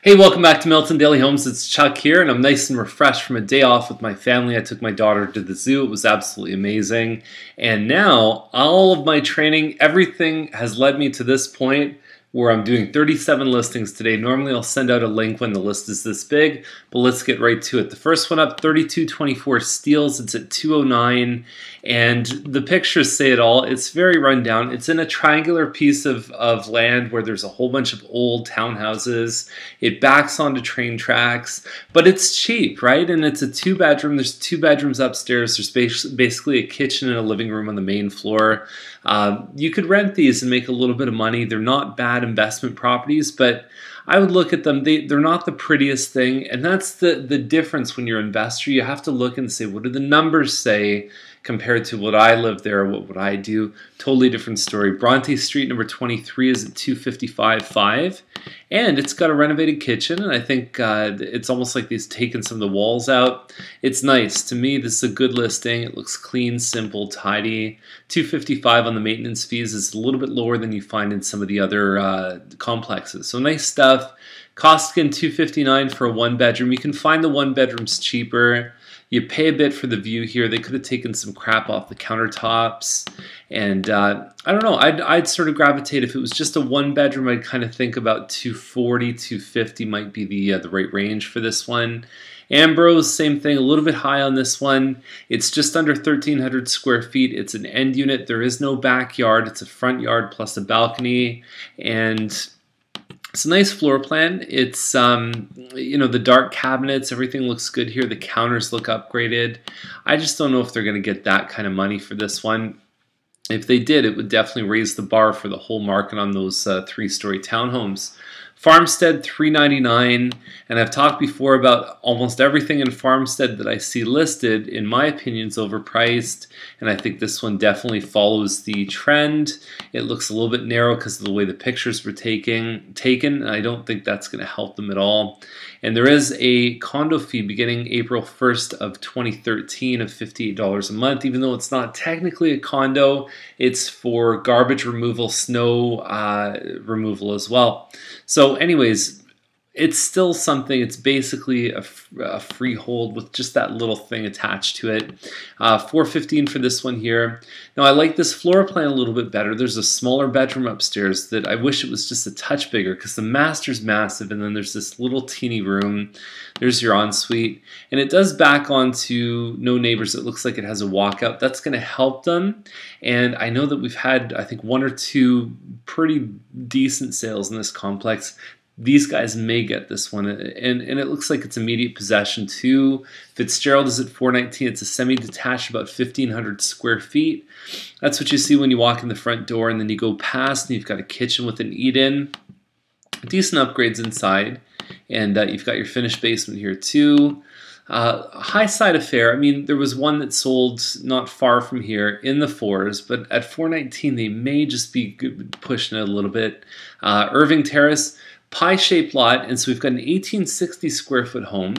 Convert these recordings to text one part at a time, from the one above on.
Hey, welcome back to Milton Daily Homes. It's Chuck here, and I'm nice and refreshed from a day off with my family. I took my daughter to the zoo. It was absolutely amazing. And now, all of my training, everything has led me to this point where I'm doing 37 listings today. Normally, I'll send out a link when the list is this big, but let's get right to it. The first one up, 3224 Steeles. It's at 209, and the pictures say it all. It's very run down. It's in a triangular piece of land where there's a whole bunch of old townhouses. It backs onto train tracks, but it's cheap, right? And it's a two-bedroom. There's two bedrooms upstairs. There's basically a kitchen and a living room on the main floor. You could rent these and make a little bit of money. They're not bad investment properties, but I would look at them. They're not the prettiest thing, and that's the difference when you're an investor. You have to look and say, what do the numbers say compared to what I live there, what would I do? Totally different story. Bronte Street number 23 is at 255.5, and it's got a renovated kitchen, and I think it's almost like they've taken some of the walls out. It's nice. To me, this is a good listing. It looks clean, simple, tidy. 255 on the maintenance fees is a little bit lower than you find in some of the other complexes. So nice stuff. Cost again $259 for a one bedroom. You can find the one bedrooms cheaper. You pay a bit for the view here. They could have taken some crap off the countertops. And I don't know, I'd sort of gravitate. If it was just a one bedroom, I'd kind of think about 240, 250 might be the right range for this one. Ambrose, same thing, a little bit high on this one. It's just under 1,300 square feet. It's an end unit. There is no backyard. It's a front yard plus a balcony. And it's a nice floor plan. It's, the dark cabinets, everything looks good here. The counters look upgraded. I just don't know if they're going to get that kind of money for this one. If they did, it would definitely raise the bar for the whole market on those three-story townhomes. Farmstead, $399, and I've talked before about almost everything in Farmstead that I see listed, in my opinion, is overpriced, and I think this one definitely follows the trend. It looks a little bit narrow because of the way the pictures were taken, and I don't think that's going to help them at all. And there is a condo fee beginning April 1st of 2013 of $58 a month, even though it's not technically a condo. It's for garbage removal, snow removal as well. So anyways, it's still something. It's basically a freehold with just that little thing attached to it. $415 for this one here. Now I like this floor plan a little bit better. There's a smaller bedroom upstairs that I wish it was just a touch bigger because the master's massive, and then there's this little teeny room. There's your ensuite, and it does back onto no neighbors. It looks like it has a walkout. That's going to help them, and I know that we've had, I think, one or two pretty decent sales in this complex. These guys may get this one, and it looks like it's immediate possession too. Fitzgerald is at $419. It's a semi-detached, about 1,500 square feet. That's what you see when you walk in the front door, and then you go past, and you've got a kitchen with an eat-in. Decent upgrades inside, and you've got your finished basement here too. High side affair. I mean, there was one that sold not far from here in the fours, but at $419 they may just be pushing it a little bit. Irving Terrace, pie-shaped lot, and so we've got an 1860 square foot home,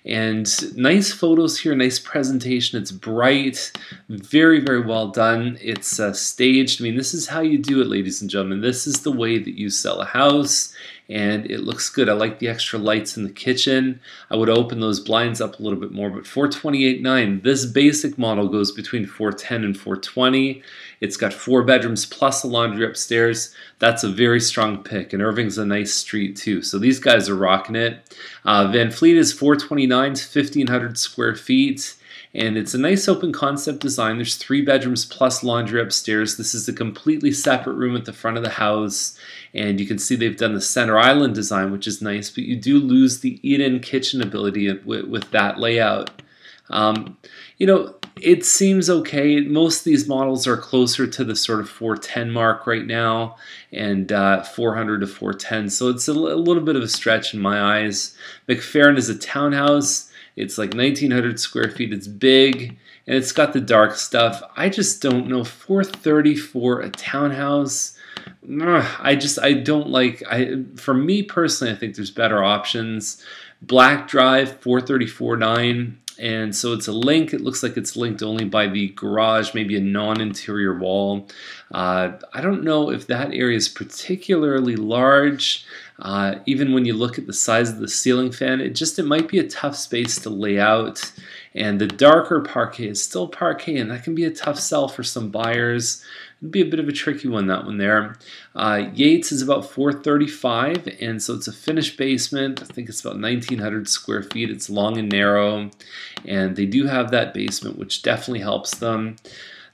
and nice photos here, nice presentation. It's bright, very, very well done. It's staged. I mean, this is how you do it, ladies and gentlemen. This is the way that you sell a house, and it looks good. I like the extra lights in the kitchen. I would open those blinds up a little bit more, but $428,900. This basic model goes between $410 and $420. It's got 4 bedrooms plus a laundry upstairs. That's a very strong pick, and Irving's a nice street too. So these guys are rocking it. Van Fleet is $429, 1,500 square feet. And it's a nice open concept design. There's 3 bedrooms plus laundry upstairs. This is a completely separate room at the front of the house. And you can see they've done the center island design, which is nice, but you do lose the eat-in kitchen ability with that layout. It seems okay. Most of these models are closer to the sort of 410 mark right now, and 400 to 410. So it's a little bit of a stretch in my eyes. McFerrin is a townhouse. It's like 1,900 square feet. It's big, and it's got the dark stuff. I just don't know. $430 for a townhouse. I don't like. For me personally, I think there's better options. Black Drive, $434,900. And so it's a link. It looks like it's linked only by the garage, maybe a non-interior wall. I don't know if that area is particularly large. Even when you look at the size of the ceiling fan, it might be a tough space to lay out. And the darker parquet is still parquet, and that can be a tough sell for some buyers. It'd be a bit of a tricky one, that one there. Yates is about 435, and so it's a finished basement. I think it's about 1,900 square feet. It's long and narrow, and they do have that basement, which definitely helps them.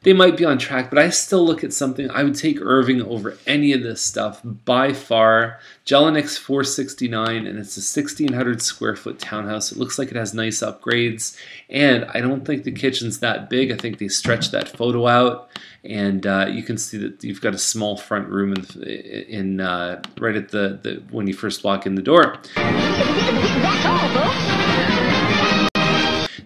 They might be on track, but I still look at something. I would take Irving over any of this stuff by far. Jelinek 469, and it's a 1,600 square foot townhouse. It looks like it has nice upgrades, and I don't think the kitchen's that big. I think they stretched that photo out, and you can see that you've got a small front room in right at the when you first walk in the door.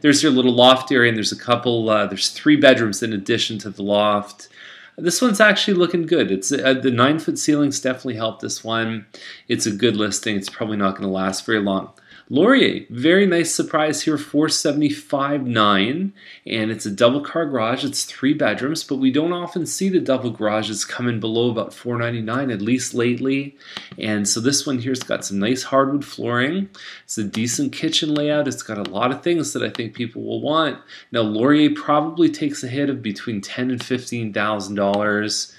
There's your little loft area, and there's a couple, there's 3 bedrooms in addition to the loft. This one's actually looking good. It's the 9-foot ceilings definitely helped this one. It's a good listing. It's probably not going to last very long. Laurier, very nice surprise here, 475.9, and it's a double car garage. It's 3 bedrooms, but we don't often see the double garages come in below about 499, at least lately. And so this one here's got some nice hardwood flooring. It's a decent kitchen layout. It's got a lot of things that I think people will want. Now Laurier probably takes a hit of between $10,000 and $15,000.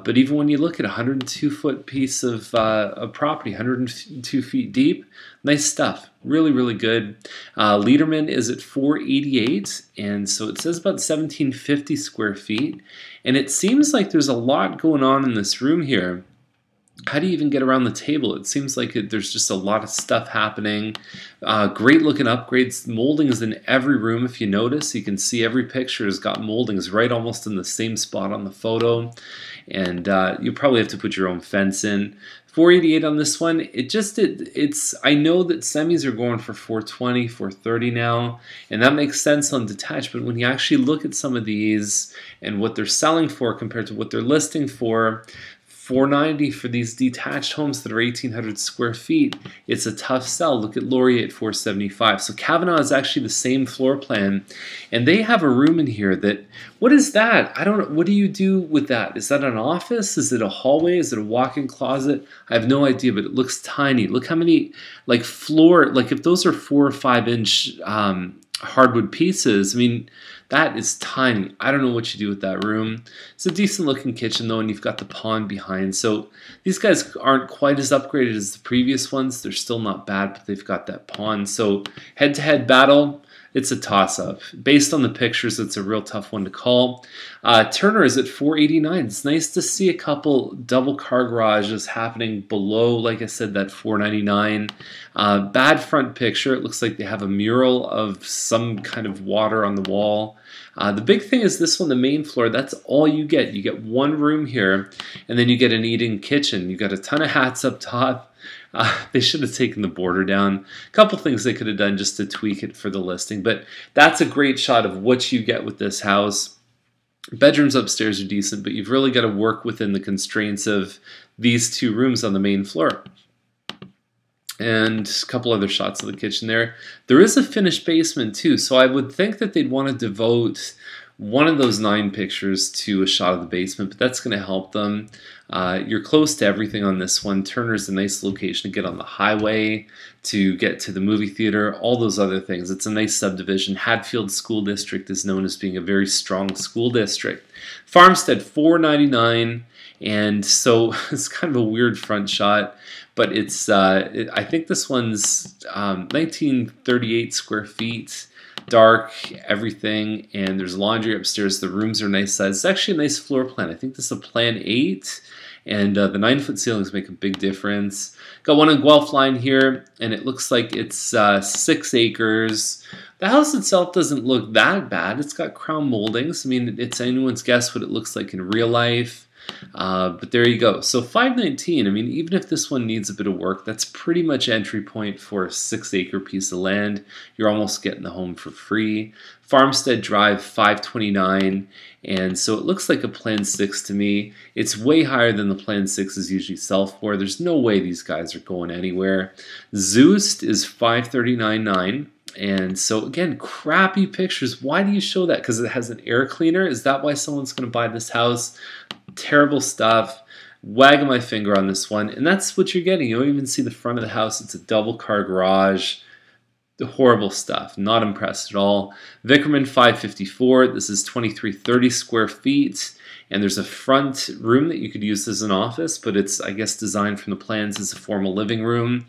But even when you look at a 102-foot piece of property, 102 feet deep, nice stuff. Really, really good. Lederman is at 488, and so it says about 1,750 square feet. And it seems like there's a lot going on in this room here. How do you even get around the table? It seems like there's just a lot of stuff happening. Great looking upgrades. Moldings in every room. If you notice, you can see every picture has got moldings right almost in the same spot on the photo. And you probably have to put your own fence in. 488 on this one. It's I know that semis are going for 420, 430 now, and that makes sense on detached, but when you actually look at some of these and what they're selling for compared to what they're listing for, 490 for these detached homes that are 1,800 square feet, it's a tough sell. Look at Laurier at 475. So Kavanaugh is actually the same floor plan, and they have a room in here that, what is that? I don't know. What do you do with that? Is that an office? Is it a hallway? Is it a walk-in closet? I have no idea, but it looks tiny. Look how many, like if those are 4 or 5 inch hardwood pieces, I mean, that is tiny. I don't know what you do with that room. It's a decent looking kitchen though, and you've got the pond behind. So these guys aren't quite as upgraded as the previous ones. They're still not bad, but they've got that pond. So head-to-head battle, it's a toss-up. Based on the pictures, it's a real tough one to call. Turner is at 489. It's nice to see a couple double car garages happening below, like I said, that 499. Bad front picture. It looks like they have a mural of some kind of water on the wall. The big thing is this one, the main floor, that's all you get. You get one room here, and then you get an eating kitchen. You got a ton of hats up top. They should have taken the border down. A couple things they could have done just to tweak it for the listing, but that's a great shot of what you get with this house. Bedrooms upstairs are decent, but you've really got to work within the constraints of these 2 rooms on the main floor. And a couple other shots of the kitchen there. There is a finished basement too, so I would think that they'd want to devote one of those 9 pictures to a shot of the basement, but that's going to help them. You're close to everything on this one. Turner's a nice location to get on the highway, to get to the movie theater, all those other things. It's a nice subdivision. Hatfield School District is known as being a very strong school district. Farmstead, 499, and so it's kind of a weird front shot, but it's I think this one's 1938 square feet. Dark, everything, and there's laundry upstairs. The rooms are nice size. It's actually a nice floor plan. I think this is a plan 8, and the 9-foot ceilings make a big difference. Got one on Guelph Line here, and it looks like it's 6 acres. The house itself doesn't look that bad. It's got crown moldings. I mean, it's anyone's guess what it looks like in real life. But there you go. So 519, I mean, even if this one needs a bit of work, that's pretty much entry point for a 6-acre piece of land. You're almost getting the home for free. Farmstead Drive, 529, and so it looks like a Plan 6 to me. It's way higher than the Plan 6s usually sell for. There's no way these guys are going anywhere. Zoost is 539.9. And so again, crappy pictures. Why do you show that? Because it has an air cleaner? Is that why someone's going to buy this house? Terrible stuff. Wagging my finger on this one. And that's what you're getting. You don't even see the front of the house. It's a double car garage. Horrible stuff. Not impressed at all. Vickerman 554. This is 2330 square feet. And there's a front room that you could use as an office, but it's, I guess, designed from the plans as a formal living room.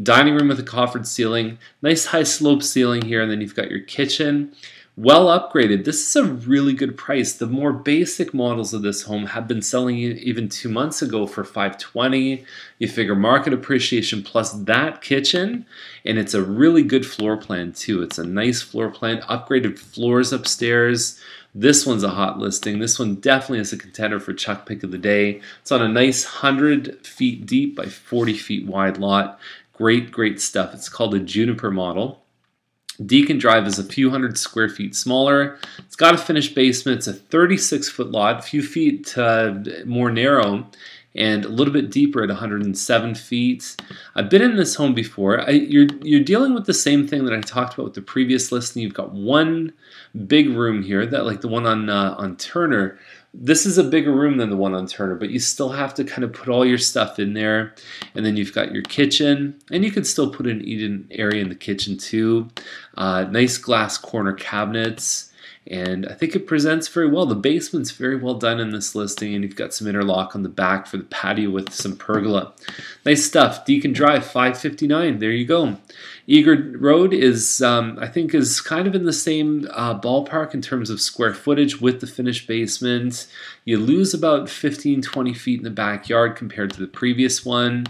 Dining room with a coffered ceiling. Nice high slope ceiling here, and then you've got your kitchen. Well upgraded. This is a really good price. The more basic models of this home have been selling even 2 months ago for $520. You figure market appreciation plus that kitchen, and it's a really good floor plan too. It's a nice floor plan, upgraded floors upstairs. This one's a hot listing. This one definitely is a contender for Chuck Pick of the Day. It's on a nice 100 feet deep by 40 feet wide lot. Great, great stuff. It's called a Juniper model. Deacon Drive is a few hundred square feet smaller. It's got a finished basement. It's a 36-foot lot, a few feet more narrow, and a little bit deeper at 107 feet. I've been in this home before. You're dealing with the same thing that I talked about with the previous listing. You've got one big room here, that like the one on Turner. This is a bigger room than the one on Turner, but you still have to kind of put all your stuff in there. And then you've got your kitchen, and you can still put an eating area in the kitchen too. Nice glass corner cabinets, and I think it presents very well. The basement's very well done in this listing, and you've got some interlock on the back for the patio with some pergola. Nice stuff. Deacon Drive, 559. There you go. Eager Road is, I think, is kind of in the same ballpark in terms of square footage with the finished basement. You lose about 15-20 feet in the backyard compared to the previous one.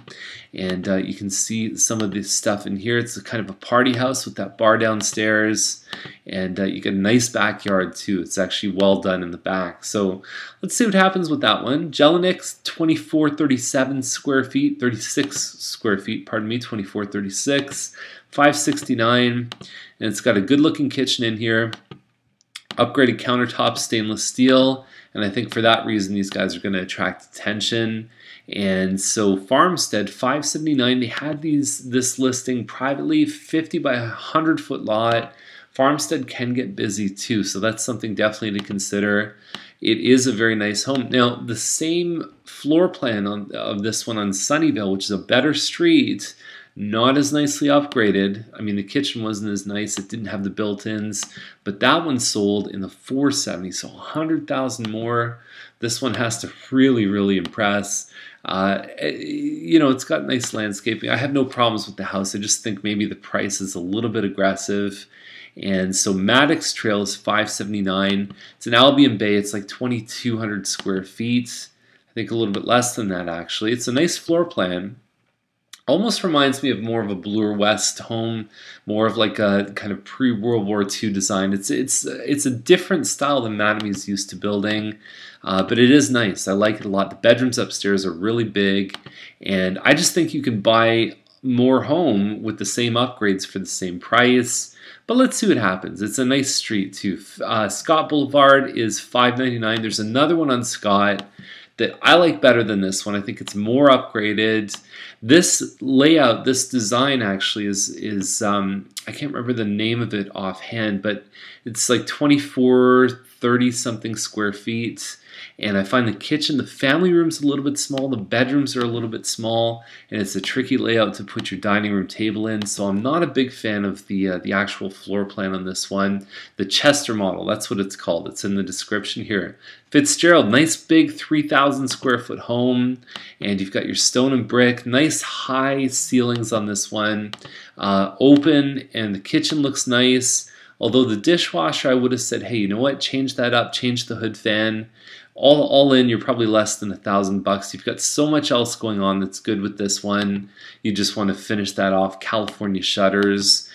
And you can see some of this stuff in here. It's a kind of a party house with that bar downstairs. And you get a nice backyard too. It's actually well done in the back. So let's see what happens with that one. Jelinek, 2437 square feet, 36 square feet, pardon me, 2436. 569, and it's got a good looking kitchen in here, upgraded countertops, stainless steel, and I think for that reason these guys are going to attract attention. And so Farmstead 579, they had this listing privately, 50 by 100 foot lot. Farmstead can get busy too, so that's something definitely to consider. It is a very nice home. Now the same floor plan of this one on Sunnyvale, which is a better street, not as nicely upgraded. I mean, the kitchen wasn't as nice. It didn't have the built-ins, but that one sold in the 470, so 100,000 more. This one has to really, really impress. You know, it's got nice landscaping. I have no problems with the house. I just think maybe the price is a little bit aggressive. And so Maddox Trail is 579. It's in Albion Bay. It's like 2,200 square feet. I think a little bit less than that, actually. It's a nice floor plan. Almost reminds me of more of a Bloor West home, more of like a kind of pre-World War II design. It's a different style than Mattamy used to building, but it is nice. I like it a lot. The bedrooms upstairs are really big, and I just think you can buy more home with the same upgrades for the same price. But let's see what happens. It's a nice street too. Scott Boulevard is $599. There's another one on Scott that I like better than this one. I think it's more upgraded. This layout, this design actually is I can't remember the name of it offhand, but it's like 2430 something square feet. And I find the kitchen, the family room's a little bit small, the bedrooms are a little bit small, and it's a tricky layout to put your dining room table in. So I'm not a big fan of the actual floor plan on this one. The Chester model, that's what it's called. It's in the description here. Fitzgerald, nice big 3,000 square foot home, and you've got your stone and brick, nice high ceilings on this one, open, and the kitchen looks nice. Although the dishwasher, I would have said, hey, you know what, change that up, change the hood fan. All in, you're probably less than $1,000. You've got so much else going on that's good with this one. You just want to finish that off. California shutters,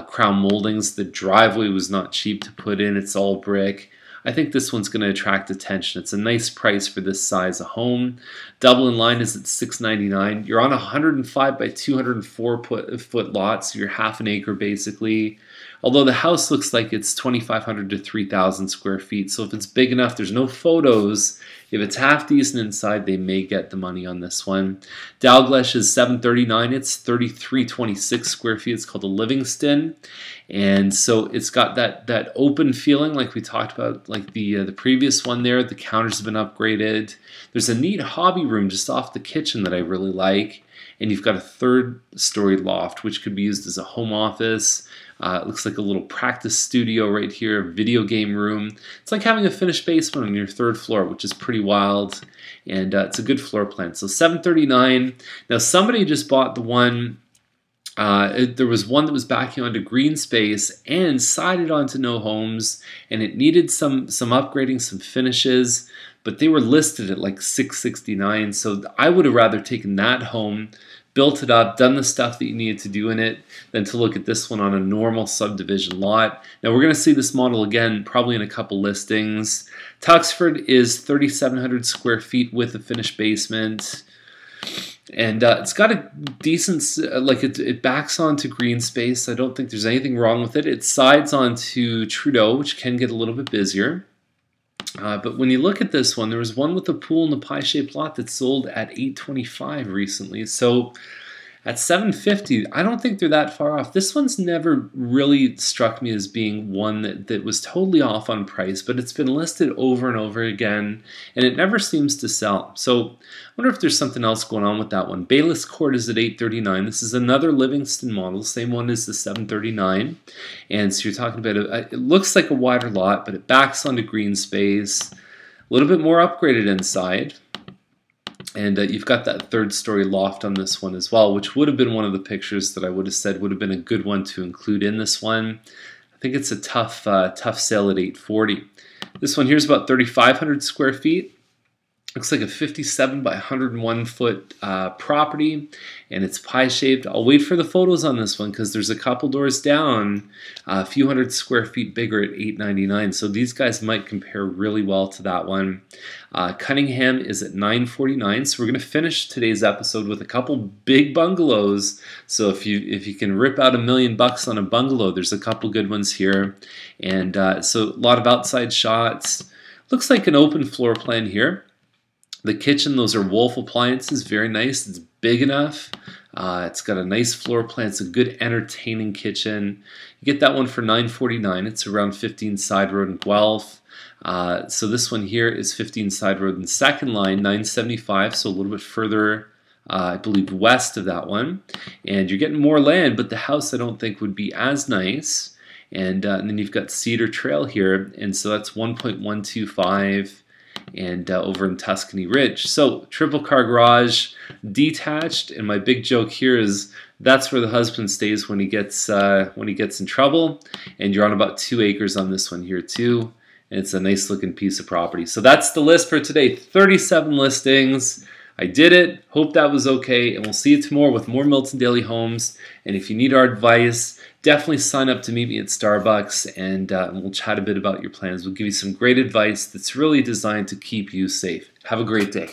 crown moldings. The driveway was not cheap to put in. It's all brick. I think this one's going to attract attention. It's a nice price for this size of home. Dublin line is at $699. You're on a 105 by 204 foot lot, so you're half an acre basically. Although the house looks like it's 2,500 to 3,000 square feet. So if it's big enough, there's no photos. If it's half decent inside, they may get the money on this one. Dalgleish is $739. It's 3,326 square feet. It's called a Livingston, and so it's got that open feeling like we talked about, like the previous one there. The counters have been upgraded. There's a neat hobby room just off the kitchen that I really like, and you've got a third-story loft which could be used as a home office. It looks like a little practice studio right here, a video game room. It's like having a finished basement on your third floor, which is pretty wild, and it's a good floor plan. So $739. Now somebody just bought the one. There was one that was backing onto green space and sided onto no homes, and it needed some upgrading, some finishes, but they were listed at like $669. So I would have rather taken that home, built it up, done the stuff that you needed to do in it, than to look at this one on a normal subdivision lot. Now we're going to see this model again probably in a couple listings. Tuxford is 3,700 square feet with a finished basement, and it's got a decent, it backs onto green space. I don't think there's anything wrong with it. It sides onto Trudeau, which can get a little bit busier. But when you look at this one, there was one with a pool in a pie-shaped lot that sold at $825 recently. So at $750, I don't think they're that far off. This one's never really struck me as being one that was totally off on price, but it's been listed over and over again, and it never seems to sell. So I wonder if there's something else going on with that one. Bayless Court is at $839. This is another Livingston model, same one as the $739. And so you're talking about, it looks like a wider lot, but it backs onto green space, a little bit more upgraded inside. And you've got that third-story loft on this one as well, which would have been one of the pictures that I would have said would have been a good one to include in this one. I think it's a tough sale at $840. This one here is about 3,500 square feet. Looks like a 57 by 101 foot property, and it's pie-shaped. I'll wait for the photos on this one because there's a couple doors down, a few hundred square feet bigger at $899. So these guys might compare really well to that one. Cunningham is at $949. So we're going to finish today's episode with a couple big bungalows. So if you can rip out $1 million on a bungalow, there's a couple good ones here, and so a lot of outside shots. Looks like an open floor plan here. The kitchen, those are Wolf appliances, very nice. It's big enough. It's got a nice floor plan. It's a good entertaining kitchen. You get that one for $949. It's around 15 Side Road in Guelph. So this one here is 15 Side Road in Second Line, $975, so a little bit further, I believe, west of that one. And you're getting more land, but the house I don't think would be as nice. And then you've got Cedar Trail here, and so that's 1.125. And over in Tuscany Ridge. So triple car garage, detached, and my big joke here is that's where the husband stays when he gets in trouble. And you're on about 2 acres on this one here too, and it's a nice looking piece of property. So that's the list for today. 37 listings. I did it. Hope that was okay, and we'll see you tomorrow with more Milton Daily Homes. And if you need our advice, definitely sign up to meet me at Starbucks, and we'll chat a bit about your plans. We'll give you some great advice that's really designed to keep you safe. Have a great day.